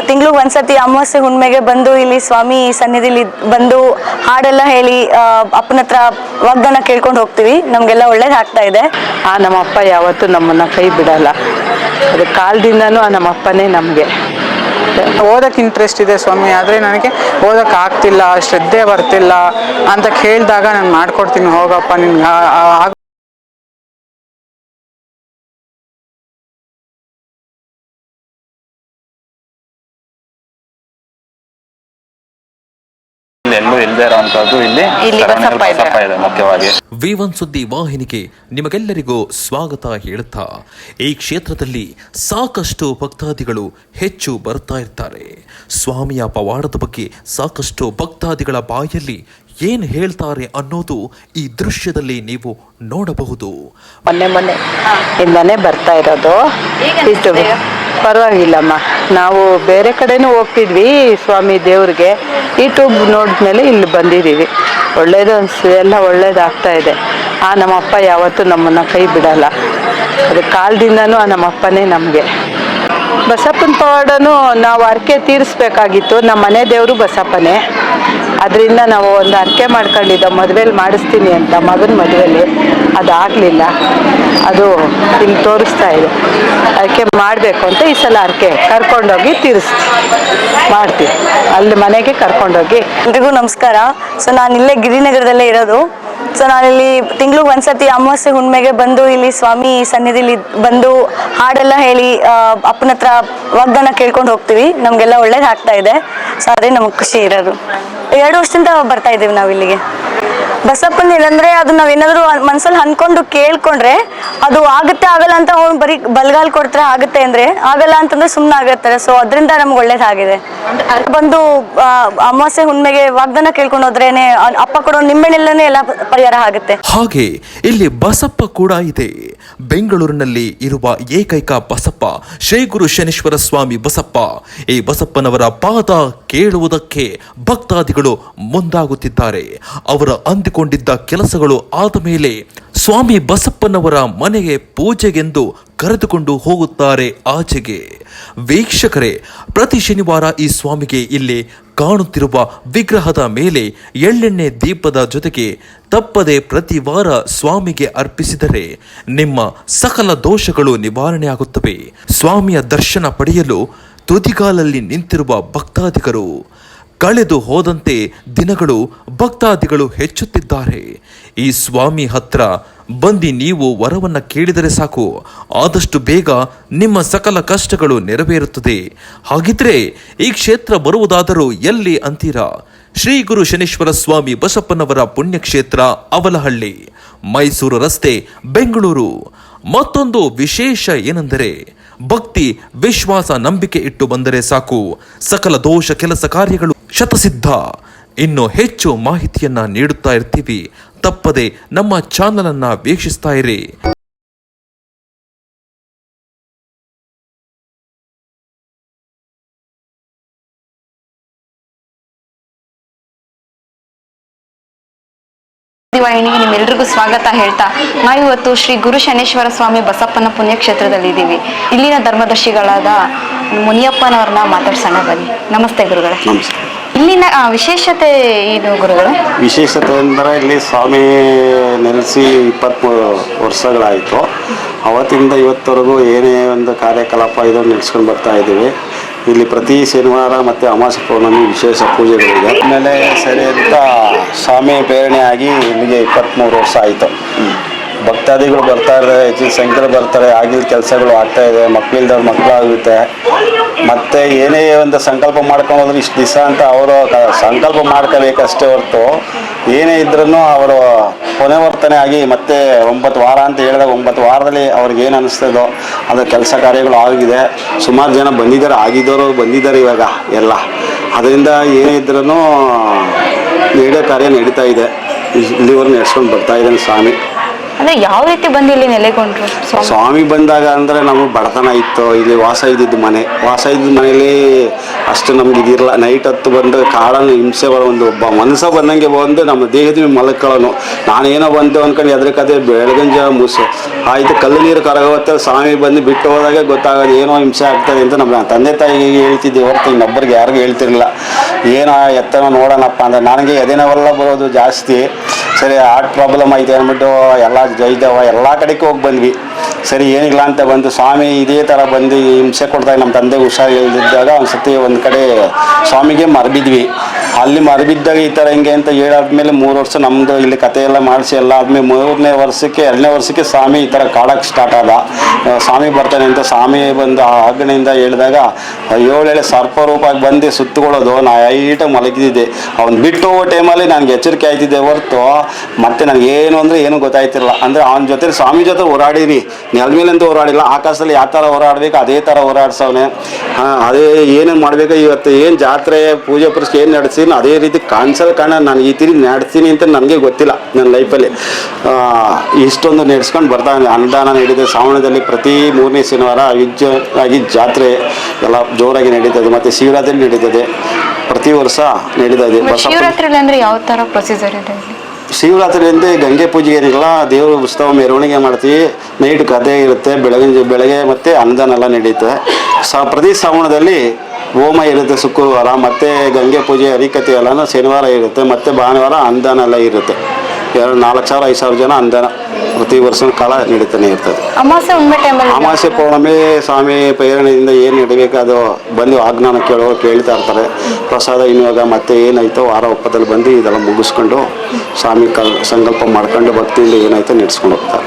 ತಿಂಗ್ಳಿಗೆ ಒಂದ್ಸತಿ ಅಮಾವಾಸ್ಯೆ ಹುಣ್ಣಿಮೆಗೆ ಬಂದು ಇಲ್ಲಿ ಸ್ವಾಮಿ ಸನ್ನಿಧಿಲಿ ಬಂದು ಹಾಡೆಲ್ಲ ಹೇಳಿ ಅಪ್ಪನ ಹತ್ರ ವಾಗ್ದಾನ ಕೇಳ್ಕೊಂಡು ಹೋಗ್ತೀವಿ. ನಮಗೆಲ್ಲ ಒಳ್ಳೇದಾಗ್ತಾ ಇದೆ. ನಮ್ಮಪ್ಪ ಯಾವತ್ತೂ ನಮ್ಮನ್ನು ಕೈ ಬಿಡಲ್ಲ. ಅದು ಕಾಲದಿಂದನೂ ನಮ್ಮಪ್ಪನೇ ನಮಗೆ. ಓದಕ್ಕೆ ಇಂಟ್ರೆಸ್ಟ್ ಇದೆ ಸ್ವಾಮಿ, ಆದರೆ ನನಗೆ ಓದಕ್ಕೆ ಆಗ್ತಿಲ್ಲ, ಶ್ರದ್ಧೆ ಬರ್ತಿಲ್ಲ ಅಂತ ಕೇಳಿದಾಗ ನಾನು ಮಾಡ್ಕೊಡ್ತೀನಿ, ಹೋಗಪ್ಪ ನಿನ್ಗೆ ಎಲ್ಲೂ ಇಲ್ಲದೆ ಇರುವಂತದ್ದು ಇಲ್ಲಿ ಬಸಪ್ಪ ಇದೆ ಮುಖ್ಯವಾಗಿ. V1 ಸುದ್ದಿ ವಾಹಿನಿಗೆ ನಿಮಗೆಲ್ಲರಿಗೂ ಸ್ವಾಗತ ಹೇಳುತ್ತಾ, ಈ ಕ್ಷೇತ್ರದಲ್ಲಿ ಸಾಕಷ್ಟು ಭಕ್ತಾದಿಗಳು ಹೆಚ್ಚು ಬರ್ತಾ ಇರ್ತಾರೆ. ಸ್ವಾಮಿಯ ಪವಾಡದ ಬಗ್ಗೆ ಸಾಕಷ್ಟು ಭಕ್ತಾದಿಗಳ ಬಾಯಲ್ಲಿ ಏನು ಹೇಳ್ತಾರೆ ಅನ್ನೋದು ಈ ದೃಶ್ಯದಲ್ಲಿ ನೀವು ನೋಡಬಹುದು. ಮೊನ್ನೆ ಇಂದಾನೆ ಬರ್ತಾ ಇರೋದು. ಪರವಾಗಿಲ್ಲಮ್ಮ, ನಾವು ಬೇರೆ ಕಡೆನೂ ಹೋಗ್ತಿದ್ವಿ ಸ್ವಾಮಿ ದೇವ್ರಿಗೆ. ಯೂಟ್ಯೂಬ್ ನೋಡಿದ್ಮೇಲೆ ಇಲ್ಲಿ ಬಂದಿದ್ದೀವಿ. ಒಳ್ಳೇದು ಅನಿಸ್ತದೆ, ಎಲ್ಲ ಒಳ್ಳೇದಾಗ್ತಾ ಇದೆ. ನಮ್ಮಪ್ಪ ಯಾವತ್ತೂ ನಮ್ಮನ್ನು ಕೈ ಬಿಡಲ್ಲ. ಅದು ಕಾಲದಿಂದನೂ ನಮ್ಮಪ್ಪನೇ ನಮಗೆ. ಬಸಪ್ಪನ ಪವಾಡನೂ ನಾವು ಹರಕೆ ತೀರಿಸ್ಬೇಕಾಗಿತ್ತು. ನಮ್ಮ ಮನೆ ದೇವರು ಬಸಪ್ಪನೇ. ಅದರಿಂದ ನಾವು ಒಂದು ಹರಕೆ ಮಾಡ್ಕೊಂಡಿದ್ದ, ಮದುವೆಲಿ ಮಾಡಿಸ್ತೀನಿ ಅಂತ, ಮಗನ ಮದುವೆಲಿ. ಅದಾಗಲಿಲ್ಲ, ಅದು ಇಲ್ಲಿ ತೋರಿಸ್ತಾ ಇದೆ. ಹರಕೆ ಮಾಡಬೇಕು ಅಂತ ಈ ಸಲ ಹರಕೆ ಕರ್ಕೊಂಡೋಗಿ ಮಾಡ್ತೀವಿ. ಅಲ್ಲಿ ಮನೆಗೆ ಕರ್ಕೊಂಡೋಗಿ. ಎಲ್ರಿಗೂ ನಮಸ್ಕಾರ. ಸೊ ನಾನು ಇಲ್ಲೇ ಗಿರಿನಗರದಲ್ಲೇ ಇರೋದು. ಸೊ ನಾನಿಲ್ಲಿ ತಿಂಗ್ಳಿಗೆ ಒಂದ್ಸತಿ ಅಮಾವಾಸ್ಯೆ ಹುಣ್ಣಿಮೆಗೆ ಬಂದು ಇಲ್ಲಿ ಸ್ವಾಮಿ ಸನ್ನಿಧಿಲಿ ಬಂದು ಹಾಡೆಲ್ಲ ಹೇಳಿ ಅಪ್ಪನ ಹತ್ರ ವಾಗ್ದಾನ ಕೇಳ್ಕೊಂಡು ಹೋಗ್ತೀವಿ. ನಮಗೆಲ್ಲ ಒಳ್ಳೇದಾಗ್ತಾ ಇದೆ. ಸೊ ಅದೇ ನಮಗೆ ಖುಷಿ ಇರೋದು. 2 ವರ್ಷದಿಂದ ಬರ್ತಾ ಇದ್ದೀವಿ ನಾವು ಇಲ್ಲಿಗೆ. ಬಸಪ್ಪನ ಇಲ್ಲಂದ್ರೆ ಅದು ನಾವೇನಾದ್ರು ಮನ್ಸಲ್ಲಿ ಅನ್ಕೊಂಡು ಕೇಳ್ಕೊಂಡ್ರೆ ಅದು ಆಗುತ್ತೆ ಆಗಲ್ಲ ಅಂತ ಅವ್ನು ಬರೀ ಬಲ್ಗಾಲ್ ಕೊಡ್ತಾರೆ. ಆಗುತ್ತೆ ಅಂದ್ರೆ ಆಗಲ್ಲ ಅಂತಂದ್ರೆ ಸುಮ್ಮನೆ ಆಗತ್ತಾರೆ. ಸೊ ಅದರಿಂದ ನಮ್ಗೆ ಒಳ್ಳೇದಾಗಿದೆ. ಬಂದು ಅಮಾವಾಸ್ಯೆ ಹುಣ್ಣಿಮೆಗೆ ವಾಗ್ದಾನ ಕೇಳ್ಕೊಂಡು ಹೋದ್ರೇನೆ ಅಪ್ಪ ಕೊಡೋ ನಿಂಬೆಣ್ಣೆಲ್ಲೇ ಎಲ್ಲ ಪರಿಹಾರ ಆಗುತ್ತೆ. ಹಾಗೆ ಇಲ್ಲಿ ಬಸಪ್ಪ ಕೂಡ ಇದೆ. ಬೆಂಗಳೂರಿನಲ್ಲಿ ಇರುವ ಏಕೈಕ ಬಸಪ್ಪ ಶ್ರೀ ಗುರು ಶನೇಶ್ವರ ಸ್ವಾಮಿ ಬಸಪ್ಪ. ಈ ಬಸಪ್ಪನವರ ಪಾದ ಕೇಳುವುದಕ್ಕೆ ಭಕ್ತಾದಿಗಳು ಮುಂದಾಗುತ್ತಿದ್ದಾರೆ. ಅವರ ಅಂದುಕೊಂಡಿದ್ದ ಕೆಲಸಗಳು ಆದ ಮೇಲೆ ಸ್ವಾಮಿ ಬಸಪ್ಪನವರ ಮನೆಗೆ ಪೂಜೆಗೆಂದು ಕರೆದುಕೊಂಡು ಹೋಗುತ್ತಾರೆ ಆಚೆಗೆ. ವೀಕ್ಷಕರೇ, ಪ್ರತಿ ಶನಿವಾರ ಈ ಸ್ವಾಮಿಗೆ ಇಲ್ಲಿ ಕಾಣುತ್ತಿರುವ ವಿಗ್ರಹದ ಮೇಲೆ ಎಳ್ಳೆಣ್ಣೆ ದೀಪದ ಜೊತೆಗೆ ತಪ್ಪದೆ ಪ್ರತಿ ವಾರ ಸ್ವಾಮಿಗೆ ಅರ್ಪಿಸಿದರೆ ನಿಮ್ಮ ಸಕಲ ದೋಷಗಳು ನಿವಾರಣೆಯಾಗುತ್ತವೆ. ಸ್ವಾಮಿಯ ದರ್ಶನ ಪಡೆಯಲು ತುದಿಗಾಲಲ್ಲಿ ನಿಂತಿರುವ ಭಕ್ತಾದಿಗರು ಕಳೆದು ಹೋದಂತೆ ದಿನಗಳು ಭಕ್ತಾದಿಗಳು ಹೆಚ್ಚುತ್ತಿದ್ದಾರೆ. ಈ ಸ್ವಾಮಿ ಹತ್ರ ಬಂದು ನೀವು ವರವನ್ನು ಕೇಳಿದರೆ ಸಾಕು, ಆದಷ್ಟು ಬೇಗ ನಿಮ್ಮ ಸಕಲ ಕಷ್ಟಗಳು ನೆರವೇರುತ್ತದೆ. ಹಾಗಿದ್ರೆ ಈ ಕ್ಷೇತ್ರ ಬರುವುದಾದರೂ ಎಲ್ಲಿ ಅಂತೀರಾ? ಶ್ರೀ ಗುರು ಶನೇಶ್ವರ ಸ್ವಾಮಿ ಬಸಪ್ಪನವರ ಪುಣ್ಯಕ್ಷೇತ್ರ ಅವಲಹಳ್ಳಿ, ಮೈಸೂರು ರಸ್ತೆ, ಬೆಂಗಳೂರು. ಮತ್ತೊಂದು ವಿಶೇಷ ಏನೆಂದರೆ ಭಕ್ತಿ, ವಿಶ್ವಾಸ, ನಂಬಿಕೆ ಇಟ್ಟು ಬಂದರೆ ಸಾಕು, ಸಕಲ ದೋಷ ಕೆಲಸ ಕಾರ್ಯಗಳು ಶತಸಿದ್ಧ. ಇನ್ನು ಹೆಚ್ಚು ಮಾಹಿತಿಯನ್ನ ನೀಡುತ್ತಾ ಇರ್ತೀವಿ. ತಪ್ಪದೆ ನಮ್ಮ ಚಾನಲ್ ಅನ್ನ ವೀಕ್ಷಿಸ್ತಾ ಇರಿ. ವಾಹಿನಿಗೆ ನಿಮ್ಮೆಲ್ರಿಗೂ ಸ್ವಾಗತ ಹೇಳ್ತಾ, ನಾವಿವತ್ತು ಶ್ರೀ ಗುರು ಶನೇಶ್ವರ ಸ್ವಾಮಿ ಬಸಪ್ಪನ ಪುಣ್ಯಕ್ಷೇತ್ರದಲ್ಲಿ ಇದ್ದೀವಿ. ಇಲ್ಲಿನ ಧರ್ಮದರ್ಶಿಗಳಾದ ಮುನಿಯಪ್ಪನವ್ರನ್ನ ಮಾತಾಡ್ಸೋಣ ಬನ್ನಿ. ನಮಸ್ತೆ ಗುರುಗಳೇ. ಇಲ್ಲಿನ ವಿಶೇಷತೆ ಏನು ಗುರುಗಳೇ? ವಿಶೇಷತೆ ಅಂದರೆ ಇಲ್ಲಿ ಸ್ವಾಮಿ ನೆಲೆಸಿ 23 ವರ್ಷಗಳಾಯಿತು. ಅವತ್ತಿಂದ ಇವತ್ತವರೆಗೂ ಏನೇ ಒಂದು ಕಾರ್ಯಕಲಾಪ ಇದನ್ನು ನಡೆಸ್ಕೊಂಡು ಬರ್ತಾ ಇದ್ದೀವಿ. ಇಲ್ಲಿ ಪ್ರತಿ ಶನಿವಾರ ಮತ್ತು ಅಮಾವಾಸ್ಯೆ ಪೌರ್ಣಮಿ ವಿಶೇಷ ಪೂಜೆಗಳಿದೆ. ಆಮೇಲೆ ಸರಿ ಅಂತ ಸ್ವಾಮಿ ಪ್ರೇರಣೆ ಆಗಿ ಇಲ್ಲಿಗೆ 23 ವರ್ಷ ಆಯಿತು. ಭಕ್ತಾದಿಗಳು ಬರ್ತಾ ಇದ್ದಾರೆ, ಹೆಚ್ಚಿನ ಸಂಖ್ಯೆಯಲ್ಲಿ ಬರ್ತಾರೆ. ಆಗಿನ ಕೆಲಸಗಳು ಆಗ್ತಾ ಇದೆ, ಮಕ್ಕಳಿಲ್ದವ್ರು ಮಕ್ಕಳಾಗುತ್ತೆ. ಮತ್ತು ಏನೇ ಒಂದು ಸಂಕಲ್ಪ ಮಾಡ್ಕೊಂಡೋದ್ರೆ ಇಷ್ಟು ದಿವಸ ಅಂತ ಅವರು ಸಂಕಲ್ಪ ಮಾಡ್ಕೋಬೇಕಷ್ಟೇ ಹೊರತು ಏನೇ ಇದ್ರೂ ಅವರು ಪುನರ್ವರ್ತನೆ ಆಗಿ ಮತ್ತೆ 9 ವಾರ ಅಂತ ಹೇಳಿದಾಗ 9 ವಾರದಲ್ಲಿ ಅವ್ರಿಗೆ ಏನು ಅನ್ನಿಸ್ತದೋ ಅದು ಕೆಲಸ ಕಾರ್ಯಗಳು ಆಗಿದೆ. ಸುಮಾರು ಜನ ಬಂದಿದ್ದಾರೆ, ಆಗಿದ್ದವರು ಬಂದಿದ್ದಾರೆ ಇವಾಗ ಎಲ್ಲ. ಅದರಿಂದ ಏನೇ ಇದ್ರೂ ನಡೆಯೋ ಕಾರ್ಯ ನಡೀತಾ ಇದೆ. ಇಲ್ಲಿವರೆಗೂ ನಡೆಸ್ಕೊಂಡು ಬರ್ತಾ ಇದ್ದಾನೆ ಸ್ವಾಮಿ. ಅಂದ್ರೆ ಯಾವ ರೀತಿ ಬಂದು ಇಲ್ಲಿ ನೆಲೆಗೊಂಡ್ರು ಸ್ವಾಮಿ ಬಂದಾಗ ಅಂದರೆ ನಮಗೆ ಬಡತನ ಇತ್ತು. ಇಲ್ಲಿ ವಾಸ ಇದ್ದಿದ್ದು ಮನೆಯಲ್ಲಿ ಅಷ್ಟು ನಮ್ಗೆ ಇದಿರಲ್ಲ. ನೈಟ್ ಹೊತ್ತು ಬಂದು ಕಾಡನ್ನು ಹಿಂಸೆ ಒಂದು ಒಬ್ಬ ಮನಸ್ಸ ಬಂದಂಗೆ ಬಂದು ನಮ್ಮ ದೇಹದ ಮಲಕೊಳ್ಳೋನು. ನಾನೇನೋ ಬಂದು ಅಂದ್ಕೊಂಡು ಎದ್ರಕತೆ ಬೆಳಗಂಜ ಮುಸು ಆಯಿತು ಕಲ್ಲು ನೀರು ಕರಗೋತ್ತೆ ಸ್ವಾಮಿ ಬಂದು ಬಿಟ್ಟು ಹೋದಾಗ ಗೊತ್ತಾಗೋದು ಏನೋ ಹಿಂಸೆ ಆಗ್ತದೆ ಅಂತ ನಮ್ಮ ತಂದೆ ತಾಯಿಗೆ ಹೇಳ್ತಿದ್ದೆ ಹೊರತು ಇನ್ನೊಬ್ಬರಿಗೆ ಯಾರಿಗೂ ಹೇಳ್ತಿರಲಿಲ್ಲ. ಏನೋ ಎತ್ತನೋ ನೋಡೋಣಪ್ಪ ಅಂದರೆ ನನಗೆ ಎದೆನವೆಲ್ಲ ಬರೋದು ಜಾಸ್ತಿ. ಸರಿ ಹಾರ್ಟ್ ಪ್ರಾಬ್ಲಮ್ ಐತೆ ಅಂದ್ಬಿಟ್ಟು ಎಲ್ಲ ಜೈದವ ಎಲ್ಲ ಕಡೆಗೆ ಹೋಗಿ ಬಂದ್ವಿ. ಸರಿ ಏನಿಲ್ಲ ಅಂತ ಬಂದು ಸ್ವಾಮಿ ಇದೇ ಥರ ಬಂದು ಹಿಂಸೆ ಕೊಡ್ದಾಗ ನಮ್ಮ ತಂದೆ ಹುಷಾರು ಇಲ್ದಿದ್ದಾಗ ಒಂದು ಸತಿ ಒಂದು ಕಡೆ ಸ್ವಾಮಿಗೆ ಮರಬಿದ್ವಿ. ಅಲ್ಲಿ ಮರಬಿದ್ದಾಗ ಈ ಥರ ಹಿಂಗೆ ಅಂತ ಹೇಳಾದ್ಮೇಲೆ 3 ವರ್ಷ ನಮ್ಮದು ಇಲ್ಲಿ ಕತೆ ಎಲ್ಲ ಮಾಡಿಸಿ ಎಲ್ಲ ಆದಮೇಲೆ 2ನೇ ವರ್ಷಕ್ಕೆ ಸ್ವಾಮಿ ಈ ಥರ ಕಾಡಕ್ಕೆ ಸ್ಟಾರ್ಟ್ ಆದ. ಸ್ವಾಮಿ ಬರ್ತಾನೆ ಅಂತ ಸ್ವಾಮಿ ಬಂದು ಆ ಆಗಣೆಯಿಂದ ಹೇಳಿದಾಗ 7 ಸರ್ಪ ರೂಪಾಗಿ ಬಂದು ಸುತ್ತಕೊಳ್ಳೋದು. ನಾ ಐಟಾಗಿ ಮಲಗಿದ್ದೆ. ಅವ್ನು ಬಿಟ್ಟು ಹೋಗೋ ಟೈಮಲ್ಲಿ ನನಗೆ ಎಚ್ಚರಿಕೆ ಆಯ್ತಿದ್ದೆ ಹೊರತು ಮತ್ತೆ ನನಗೆ ಏನು ಅಂದರೆ ಏನೂ ಗೊತ್ತಾಯ್ತಿರಲ್ಲ. ಅಂದರೆ ಅವನ ಜೊತೆ ಸ್ವಾಮಿ ಜೊತೆ ಹೋರಾಡಿರಿ, ನೆಲದ ಮೇಲಂತೂ ಹೋರಾಡಿಲ್ಲ, ಆಕಾಶದಲ್ಲಿ ಯಾವ ಥರ ಹೋರಾಡಬೇಕು ಅದೇ ಥರ ಹೋರಾಡ್ಸವನೆ. ಅದೇ ಏನೇನು ಮಾಡಬೇಕು ಇವತ್ತು ಏನು ಜಾತ್ರೆ ಪೂಜೆ ಪುರಸ್ಕಾರ ಏನು ನಡೆಸ್ತೀನಿ ಅದೇ ರೀತಿ ಕಾರಣ ನಾನು ಈ ತಿರಿ ನಡೆಸ್ತೀನಿ ಅಂತ ನನಗೆ ಗೊತ್ತಿಲ್ಲ ನನ್ನ ಲೈಫಲ್ಲಿ. ಇಷ್ಟೊಂದು ನಡೆಸ್ಕೊಂಡು ಬರ್ತಾನೆ. ಅನ್ನದಾನ ನಡೀತದೆ ಶ್ರಾವಣದಲ್ಲಿ ಪ್ರತಿ 3ನೇ ಶನಿವಾರ ವಿಜಯವಾಗಿ ಜಾತ್ರೆ ಎಲ್ಲ ಜೋರಾಗಿ ನಡೀತದೆ. ಮತ್ತು ಶಿವರಾತ್ರಿ ನಡೀತದೆ, ಪ್ರತಿ ವರ್ಷ ನಡೀತದೆ. ಶಿವರಾತ್ರಿ ಅಂದ್ರೆ ಯಾವ ತರ ಪ್ರೊಸೀಜರ್ ಇದೆ? ಶಿವರಾತ್ರಿ ಅಂದರೆ ಗಂಗೆ ಪೂಜೆ ಏನಿಲ್ಲ, ದೇವರು ಉತ್ಸವ ಮೆರವಣಿಗೆ ಮಾಡ್ತೀವಿ. ನೈಟ್ ಕಥೆ ಇರುತ್ತೆ, ಬೆಳಗ್ಗೆ ಮತ್ತು ಅನ್ನದಾನ ಎಲ್ಲ ನಡೀತದೆ. ಪ್ರತಿ ಶ್ರಾವಣದಲ್ಲಿ ಹೋಮ ಇರುತ್ತೆ ಶುಕ್ರವಾರ, ಮತ್ತು ಗಂಗೆ ಪೂಜೆ ಹರಿಕತೆ ಎಲ್ಲನೂ ಶನಿವಾರ ಇರುತ್ತೆ, ಮತ್ತು ಭಾನುವಾರ ಅನ್ನದಾನ ಎಲ್ಲ ಇರುತ್ತೆ. 4,000-5,000 ಜನ ಅನ್ನದಾನ ಪ್ರತಿ ವರ್ಷ ಕಾಲ ನಡೀತಾನೆ ಇರ್ತದೆ. ಅಮಾವಾಸ್ಯೆ ಪೌರ್ಣಮಿ ಸ್ವಾಮಿ ಪ್ರೇರಣೆಯಿಂದ ಏನು ನಡೀಬೇಕು ಅದು ಬಂದು ಆಜ್ಞಾನ ಕೇಳೋರು ಕೇಳ್ತಾ ಇರ್ತಾರೆ. ಪ್ರಸಾದ ಇನ್ವಾಗ ಮತ್ತೆ ಏನಾಯ್ತೋ ವಾರ ಒಪ್ಪದಲ್ಲಿ ಬಂದು ಇದೆಲ್ಲ ಮುಗಿಸ್ಕೊಂಡು ಸ್ವಾಮಿ ಸಂಕಲ್ಪ ಮಾಡ್ಕೊಂಡು ಭಕ್ತಿಯಿಂದ ಏನಾಯ್ತೋ ನಡೆಸ್ಕೊಂಡು ಹೋಗ್ತಾರೆ.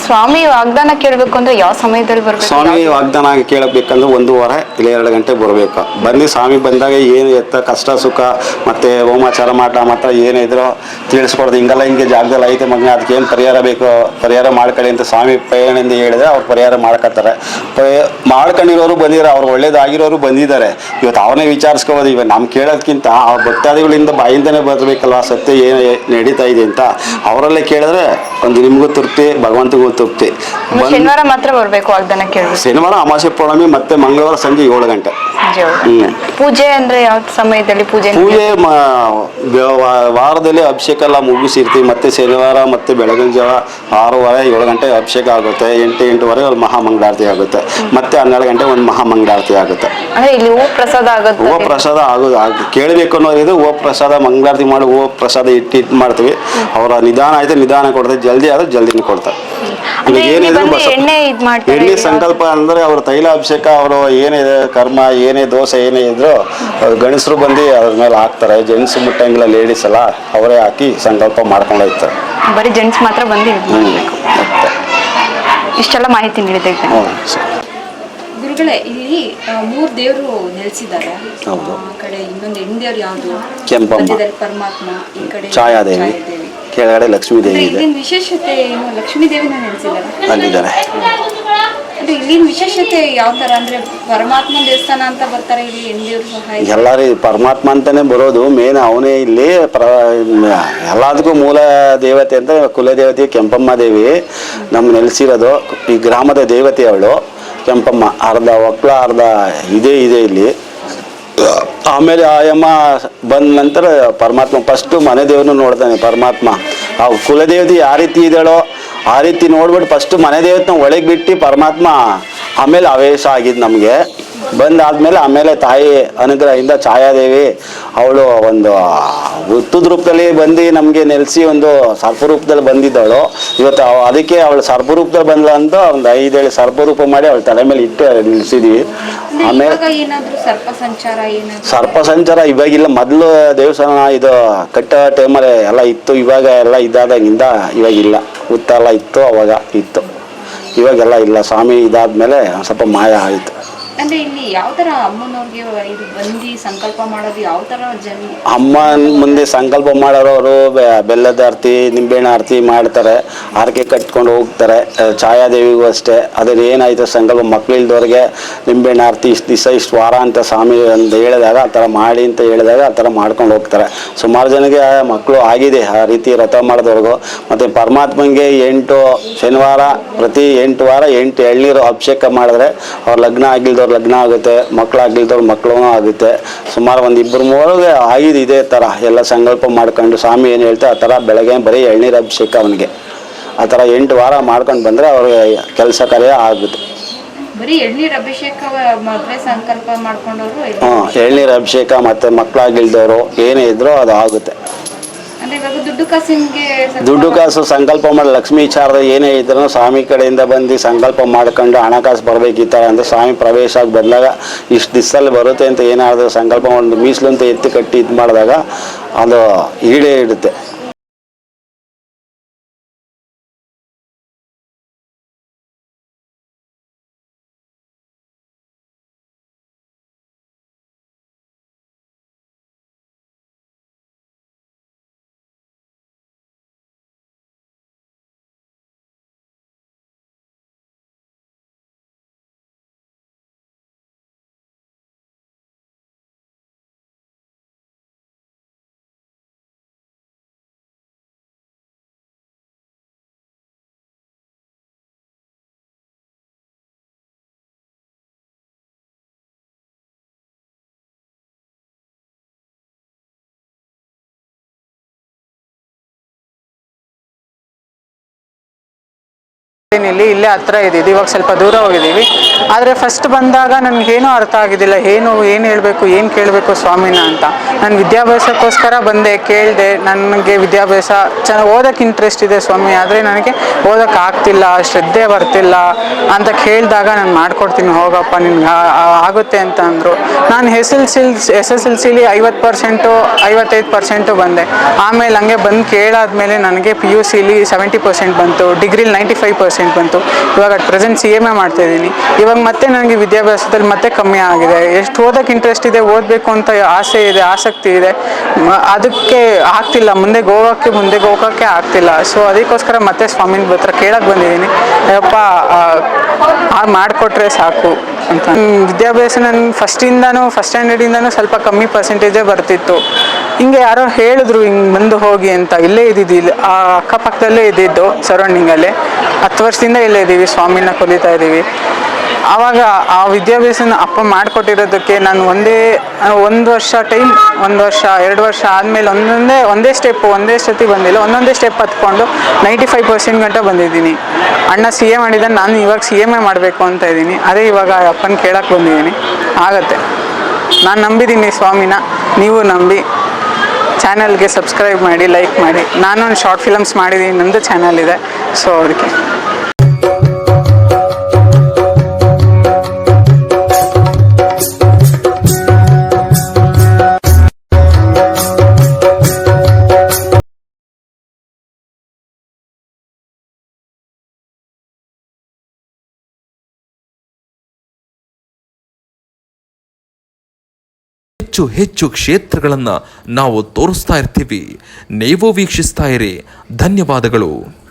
ಸ್ವಾಮಿ ವಾಗ್ದಾನ ಕೇಳಬೇಕು ಅಂದ್ರೆ ಯಾವ ಸಮಯದಲ್ಲಿ ಬರಬೇಕು? ಸ್ವಾಮಿ ವಾಗ್ದಾನ ಕೇಳಬೇಕಂದ್ರೆ 1 ವಾರ ಇಲ್ಲ 2 ಗಂಟೆ ಬರಬೇಕು. ಬಂದು ಸ್ವಾಮಿ ಬಂದಾಗ ಏನು ಎತ್ತ ಕಷ್ಟ ಸುಖ ಮತ್ತು ಹೋಮಾಚಾರ ಮಾತ್ರ ಏನಿದ್ರು ತಿಳಿಸ್ಕೊಡ್ದು. ಹಿಂಗೆಲ್ಲ ಹಿಂಗೆ ಜಾಗದಲ್ಲಿ ಐತೆ ಮಗನ ಅದಕ್ಕೆ ಏನು ಪರಿಹಾರ ಬೇಕು ಪರಿಹಾರ ಮಾಡ್ಕೊಳ್ಳಿ ಅಂತ ಸ್ವಾಮಿ ಪ್ರೇರಣೆಯಿಂದ ಹೇಳಿದ್ರೆ ಅವ್ರು ಪರಿಹಾರ ಮಾಡ್ಕೊತಾರೆ. ಮಾಡ್ಕೊಂಡಿರೋರು ಬಂದಿದ್ದಾರೆ, ಅವ್ರು ಒಳ್ಳೇದಾಗಿರೋರು ಬಂದಿದ್ದಾರೆ. ಇವತ್ತು ಅವನೇ ವಿಚಾರಿಸ್ಕೋಬೋದು. ಇವಾಗ ನಮ್ಮ ಕೇಳೋದಕ್ಕಿಂತ ಅವ್ರ ಭಕ್ತಾದಿಗಳಿಂದ ಬಾಯಿಂದನೇ ಬರಬೇಕಲ್ವ ಸತ್ಯ ಏನು ನಡೀತಾ ಇದೆ ಅಂತ. ಅವರಲ್ಲೇ ಕೇಳಿದ್ರೆ ಒಂದು ನಿಮಗೂ ತೃಪ್ತಿ, ಭಗವಂತಗೂ ತೃಪ್ತಿ. ಶನಿವಾರ ಮಾತ್ರ ಬರಬೇಕು ವಾಗ್ದಾನ ಕೇಳಿ. ಶನಿವಾರ ಅಮಾವಾಸ್ಯೆ ಪೌರ್ಣಮಿ ಮತ್ತು ಮಂಗಳವಾರ ಸಂಜೆ 7 ಗಂಟೆ. ಪೂಜೆ ಅಂದ್ರೆ ಯಾವ ಸಮಯದಲ್ಲಿ ಪೂಜೆ? ವಾರದಲ್ಲಿ ಅಭಿಷೇಕ ಎಲ್ಲ ಮುಗಿಸಿರ್ತೀವಿ. ಮತ್ತೆ ಶನಿವಾರ ಮತ್ತೆ ಬೆಳಗಿನ ಜಾವ 6:30-7 ಗಂಟೆ ಅಭಿಷೇಕ ಆಗುತ್ತೆ. 8-8:30 ಅಲ್ಲಿ ಮಹಾಮಂಗಳಾರತಿ ಆಗುತ್ತೆ. ಮತ್ತೆ 12 ಗಂಟೆ ಒಂದು ಮಹಾಮಂಗಳಾರತಿ ಆಗುತ್ತೆ. ಇಲ್ಲಿ ಹೂ ಪ್ರಸಾದ ಆಗುತ್ತೆ. ಹೂವು ಪ್ರಸಾದ ಆಗೋದು ಕೇಳಬೇಕು ಅನ್ನೋದು ಹೂವು ಪ್ರಸಾದ ಮಂಗಳಾರತಿ ಮಾಡಿ ಹೂವು ಪ್ರಸಾದ ಇಟ್ಟು ಮಾಡ್ತೀವಿ. ಅವರ ನಿಧಾನ ಆಯ್ತು ನಿಧಾನ ಕೊಡ್ತಾರೆ, ಜಲ್ದಿ ಆದ್ರೆ ಜಲ್ದಿನೇ ಕೊಡ್ತಾರೆ. ಎಣ್ಣೆ ಸಂಕಲ್ಪ ಅಂದ್ರೆ ಅವ್ರ ತೈಲಾಭಿಷೇಕ ಅವರು ಏನಿದೆ ಕರ್ಮ ಏನೇ ದೋಷ ಏನೇ ಇದ್ರು ಗಣಸರು ಬಂದು ಅದ್ರ ಮೇಲೆ ಹಾಕ್ತಾರೆ. ಜೆಂಟ್ಸ್ ಮುಟ್ಟಂಗಿಲ್ಲ, ಲೇಡೀಸ್ ಎಲ್ಲ ಅವರೇ ಹಾಕಿ ಸಂಕಲ್ಪ ಮಾಡ್ಕೊಂಡು ಹೋಗ್ತಾರೆ. ಬರೀ ಜೆಂಟ್ಸ್ ಮಾತ್ರ ಬಂದು ಇಷ್ಟೆಲ್ಲ ಮಾಹಿತಿ ನೀಡಿದೆ ಗುರುಗಳೇ. ಇಲ್ಲಿ 3 ದೇವರು ನೆಲೆಸಿದ್ದಾರೆ. ಹೌದು. ಆ ಕಡೆ ಇನ್ನೊಂದು ಹೆಣ್ದೇವ್ರು ಯಾವುದು? ಕೆಂಪಮ್ಮ, ಪರಮಾತ್ಮ. ಈ ಕಡೆ ಛಾಯಾದೇವಿ, ಕೆಳಗಡೆ ಲಕ್ಷ್ಮೀ ದೇವಿ ಇದೆ. ಇಲ್ಲಿನ ವಿಶೇಷತೆ ಏನು? ಲಕ್ಷ್ಮೀ ದೇವಿನ ನೆಲೆಸಿದ್ದಾರೆ ಅಲ್ಲಿದ್ದಾರೆ. ಅಂದ್ರೆ ಇಲ್ಲಿನ ವಿಶೇಷತೆ ಯಾವ ತರ ಅಂದ್ರೆ ಪರಮಾತ್ಮ ದೇವಸ್ಥಾನ ಅಂತ ಬರ್ತಾರೆ, ಇಲ್ಲಿ ಹೆಣ್ದೇವ್ರು ಸಹ ಎಲ್ಲರೂ ಪರಮಾತ್ಮ ಅಂತಾನೆ ಬರೋದು. ಮೇನ್ ಅವನೇ ಇಲ್ಲಿ ಎಲ್ಲದಕ್ಕೂ ಮೂಲ ದೇವತೆ ಅಂತ ಕುಲದೇವತೆ ಕೆಂಪಮ್ಮ ದೇವಿ ನಮ್ಮ ನೆಲೆಸಿರೋದು. ಈ ಗ್ರಾಮದ ದೇವತೆ ಅವಳು ಕೆಂಪಮ್ಮ. ಅರ್ಧ ಒಕ್ಳ ಅರ್ಧ ಇದೆ ಇಲ್ಲಿ. ಆಮೇಲೆ ಆಯಮ್ಮ ಬಂದ ನಂತರ ಪರಮಾತ್ಮ ಫಸ್ಟು ಮನೆ ದೇವ್ರನ್ನ ನೋಡ್ತಾನೆ ಪರಮಾತ್ಮ. ಆ ಕುಲದೇವತೆ ಯಾವ ರೀತಿ ಇದ್ದಾಳೋ ಆ ರೀತಿ ನೋಡ್ಬಿಟ್ಟು ಫಸ್ಟು ಮನೆ ದೇವತನ ಒಳಗೆ ಬಿಟ್ಟು ಪರಮಾತ್ಮ ಆಮೇಲೆ ಆವೇಶ ಆಗಿದ್ದು ನಮಗೆ. ಬಂದಾದ್ಮೇಲೆ ಆಮೇಲೆ ತಾಯಿ ಅನುಗ್ರಹದಿಂದ ಛಾಯಾದೇವಿ ಅವಳು ಒಂದು ಹುತ್ತದ ರೂಪದಲ್ಲಿ ಬಂದು ನಮಗೆ ನೆಲೆಸಿ ಒಂದು ಸರ್ಪರೂಪದಲ್ಲಿ ಬಂದಿದ್ದವಳು. ಇವತ್ತು ಅದಕ್ಕೆ ಅವಳು ಸರ್ಪರೂಪದಲ್ಲಿ ಬಂದ್ಲ ಅಂತ ಒಂದು 5 ಸರ್ಪರೂಪ ಮಾಡಿ ಅವಳ ತಲೆ ಮೇಲೆ ಇಟ್ಟು ನಿಲ್ಲಿಸಿದ್ವಿ. ಆಮೇಲೆ ಸರ್ಪ ಸಂಚಾರ ಇವಾಗಿಲ್ಲ. ಮೊದಲು ದೇವಸ್ಥಾನ ಇದು ಕಟ್ಟ ಟೈಮಲ್ಲಿ ಎಲ್ಲ ಇತ್ತು. ಇವಾಗ ಎಲ್ಲ ಇದಾದಂಗಿಂದ ಇವಾಗಿಲ್ಲ. ಹುತ್ತ ಎಲ್ಲ ಇತ್ತು, ಅವಾಗ ಇತ್ತು. ಇವಾಗೆಲ್ಲ ಇಲ್ಲ. ಸ್ವಾಮಿ ಇದಾದ್ಮೇಲೆ ಸ್ವಲ್ಪ ಮಾಯ ಆಯಿತು. ಅಂದ್ರೆ ಇಲ್ಲಿ ಯಾವ ತರ ಅಮ್ಮನವ್ರಿಗೆ ಇದು ಬಂದು ಸಂಕಲ್ಪ ಮಾಡೋದು ಯಾವ ತರ ಜನ? ಅಮ್ಮನ ಮುಂದೆ ಸಂಕಲ್ಪ ಮಾಡೋರು ಬೆಲ್ಲದ ಆರತಿ ನಿಂಬೆಹಣ್ಣು ಆರತಿ ಮಾಡ್ತಾರೆ, ಆರಕೆ ಕಟ್ಕೊಂಡು ಹೋಗ್ತಾರೆ. ಛಾಯಾದೇವಿಗೂ ಅಷ್ಟೇ. ಅದ್ರ ಏನಾಯ್ತು ಸಂಕಲ್ಪ ಮಕ್ಳು ಇಲ್ದವ್ರಿಗೆ ನಿಂಬೆಹಣ್ಣು ಆರತಿ ಇಷ್ಟು ದಿವಸ ಇಷ್ಟು ವಾರ ಅಂತ ಸ್ವಾಮಿ ಅಂತ ಹೇಳಿದಾಗ ಆ ಥರ ಮಾಡಿ ಅಂತ ಹೇಳಿದಾಗ ಆ ಥರ ಮಾಡ್ಕೊಂಡು ಹೋಗ್ತಾರೆ. ಸುಮಾರು ಜನಕ್ಕೆ ಮಕ್ಕಳು ಆಗಿದೆ ಆ ರೀತಿ ವ್ರತ ಮಾಡಿದವ್ರಿಗೂ. ಮತ್ತು ಪರಮಾತ್ಮಂಗೆ 8 ಶನಿವಾರ ಪ್ರತಿ 8 ವಾರ 8 ಎಳ್ನೀರು ಅಭಿಷೇಕ ಮಾಡಿದ್ರೆ ಅವ್ರ ಲಗ್ನ ಆಗಿಲ್ದ ಮಕ್ಕಳಾಗಿಲ್ದವ್ರು ಲಗ್ನ ಆಗುತ್ತೆ, ಮಕ್ಕಳಾಗಿಲ್ದವ್ರು ಮಕ್ಕಳು ಆಗುತ್ತೆ. ಸುಮಾರು ಒಂದು 2-3 ಆಗಿದೆ ಇದೇ ಥರ ಎಲ್ಲ ಸಂಕಲ್ಪ ಮಾಡ್ಕೊಂಡು ಸ್ವಾಮಿ ಏನು ಹೇಳ್ತಾರೆ ಆ ಥರ ಬೆಳಗ್ಗೆ ಬರೀ ಎಳ್ನೀರು ಅಭಿಷೇಕ ಅವನಿಗೆ ಆ ಥರ 8 ವಾರ ಮಾಡ್ಕೊಂಡು ಬಂದರೆ ಅವ್ರಿಗೆ ಕೆಲಸ ಕಾರ್ಯ ಆಗುತ್ತೆ. ಬರೀ ಎಳ್ನೀರ್ ಅಭಿಷೇಕ ಮದುವೆ ಸಂಕಲ್ಪ ಮಾಡ್ಕೊಂಡವ್ರು ಎಳ್ನೀರು ಅಭಿಷೇಕ ಮತ್ತು ಮಕ್ಕಳಾಗಿಲ್ದವರು ಏನೇ ಇದ್ರೂ ಅದು ಆಗುತ್ತೆ. ಅಂದ್ರೆ ಇವಾಗ ದುಡ್ಡು ಕಾಸು ಸಂಕಲ್ಪ ಮಾಡಿ ಲಕ್ಷ್ಮೀ ವಿಚಾರದ ಏನೇ ಇದ್ರೂ ಸ್ವಾಮಿ ಕಡೆಯಿಂದ ಬಂದು ಸಂಕಲ್ಪ ಮಾಡ್ಕೊಂಡು ಹಣಕಾಸು ಬರಬೇಕಿತ್ತ ಅಂತ ಸ್ವಾಮಿ ಪ್ರವೇಶ ಆಗಿ ಬಂದಾಗ ಇಷ್ಟು ದಿವಸದಲ್ಲಿ ಬರುತ್ತೆ ಅಂತ ಏನಾದರೂ ಸಂಕಲ್ಪ ಒಂದು ಮೀಸಲು ಅಂತ ಎತ್ತಿ ಕಟ್ಟಿ ಇದು ಮಾಡಿದಾಗ ಅದು ಈಡೇ ಇಡುತ್ತೆ. ಇಲ್ಲೇ ಹತ್ರ ಇದ್ದಿದ್ದು, ಇವಾಗ ಸ್ವಲ್ಪ ದೂರ ಹೋಗಿದ್ದೀವಿ. ಆದರೆ ಫಸ್ಟ್ ಬಂದಾಗ ನನಗೇನೂ ಅರ್ಥ ಆಗಿದ್ದಿಲ್ಲ, ಏನು ಹೇಳಬೇಕು ಏನು ಕೇಳಬೇಕು ಸ್ವಾಮಿನ ಅಂತ. ನಾನು ವಿದ್ಯಾಭ್ಯಾಸಕ್ಕೋಸ್ಕರ ಬಂದೆ, ಕೇಳಿದೆ. ನನಗೆ ವಿದ್ಯಾಭ್ಯಾಸ ಓದೋಕ್ಕೆ ಇಂಟ್ರೆಸ್ಟ್ ಇದೆ ಸ್ವಾಮಿ, ಆದರೆ ನನಗೆ ಓದೋಕ್ಕೆ ಆಗ್ತಿಲ್ಲ, ಶ್ರದ್ಧೆ ಬರ್ತಿಲ್ಲ ಅಂತ ಕೇಳಿದಾಗ ನಾನು ಮಾಡ್ಕೊಡ್ತೀನಿ ಹೋಗಪ್ಪ ನಿನ್ಗೆ ಆಗುತ್ತೆ ಅಂತ ಅಂದರು. ನಾನು SSLCಲಿ 50%, 55% ಬಂದೆ. ಆಮೇಲೆ ಹಂಗೆ ಬಂದು ಕೇಳಾದ್ಮೇಲೆ ನನಗೆ PUCಲಿ 70% ಬಂತು, ಡಿಗ್ರಿಲಿ 95% ಬಂತು. ಇವಾಗ ಅಟ್ ಪ್ರೆಸೆಂಟ್ CMA ಮಾಡ್ತಾ ಇದ್ದೀನಿ. ಇವಾಗ ಮತ್ತೆ ನನಗೆ ವಿದ್ಯಾಭ್ಯಾಸದಲ್ಲಿ ಮತ್ತೆ ಕಮ್ಮಿ ಆಗಿದೆ. ಎಷ್ಟು ಓದೋಕ್ಕೆ ಇಂಟ್ರೆಸ್ಟ್ ಇದೆ, ಓದಬೇಕು ಅಂತ ಆಸೆ ಇದೆ, ಆಸಕ್ತಿ ಇದೆ, ಅದಕ್ಕೆ ಆಗ್ತಿಲ್ಲ, ಮುಂದೆ ಹೋಗೋಕ್ಕೆ ಆಗ್ತಿಲ್ಲ. ಸೊ ಅದಕ್ಕೋಸ್ಕರ ಮತ್ತೆ ಸ್ವಾಮಿನ ಹತ್ರ ಕೇಳಕ್ಕೆ ಬಂದಿದ್ದೀನಿ, ಅಯ್ಯಪ್ಪ ಮಾಡಿಕೊಟ್ರೆ ಸಾಕು ಅಂತ. ವಿದ್ಯಾಭ್ಯಾಸ ನಾನು ಫಸ್ಟ್ ಸ್ಟ್ಯಾಂಡರ್ಡಿಂದನೂ ಸ್ವಲ್ಪ ಕಮ್ಮಿ ಪರ್ಸೆಂಟೇಜೇ ಬರ್ತಿತ್ತು. ಹಿಂಗೆ ಯಾರೋ ಹೇಳಿದ್ರು ಹಿಂಗೆ ಬಂದು ಹೋಗಿ ಅಂತ. ಇಲ್ಲೇ ಇದ್ದಿದ್ದು, ಆ ಅಕ್ಕಪಕ್ಕದಲ್ಲೇ ಇದ್ದಿದ್ದು, ಸರೌಂಡಿಂಗಲ್ಲೇ 10 ವರ್ಷದಿಂದ ಇಲ್ಲೇ ಇದ್ದೀವಿ, ಸ್ವಾಮಿನ ಕಲಿತಾ ಇದ್ದೀವಿ. ಆವಾಗ ಆ ವಿದ್ಯಾಭ್ಯಾಸನ ಅಪ್ಪ ಮಾಡಿಕೊಟ್ಟಿರೋದಕ್ಕೆ ನಾನು ಒಂದು ವರ್ಷ 2 ವರ್ಷ ಆದಮೇಲೆ ಒಂದೇ ಸತಿ ಬಂದಿಲ್ಲ, ಒಂದೊಂದೇ ಸ್ಟೆಪ್ ಹತ್ಕೊಂಡು 95% ಗಂಟ ಬಂದಿದ್ದೀನಿ. ಅಣ್ಣ CA ಮಾಡಿದ್ದಾನೆ, ನಾನು ಇವಾಗ CMA ಮಾಡಬೇಕು ಅಂತ ಇದ್ದೀನಿ. ಅದೇ ಇವಾಗ ಅಪ್ಪನ ಕೇಳಕ್ಕೆ ಬಂದಿದ್ದೀನಿ. ಆಗತ್ತೆ, ನಾನು ನಂಬಿದ್ದೀನಿ ಸ್ವಾಮಿನ, ನೀವು ನಂಬಿ. ಚಾನಲ್ಗೆ ಸಬ್ಸ್ಕ್ರೈಬ್ ಮಾಡಿ, ಲೈಕ್ ಮಾಡಿ. ನಾನು ಒಂದು ಶಾರ್ಟ್ ಫಿಲಮ್ಸ್ ಮಾಡಿದ್ದೀನಿ, ನಂದು ಚಾನಲ್ ಇದೆ. ಸೊ ಅದಕ್ಕೆ ಹೆಚ್ಚು ಕ್ಷೇತ್ರಗಳನ್ನು ನಾವು ತೋರಿಸ್ತಾ ಇರ್ತೀವಿ. ನೀವು ವೀಕ್ಷಿಸ್ತಾ ಇರಿ. ಧನ್ಯವಾದಗಳು.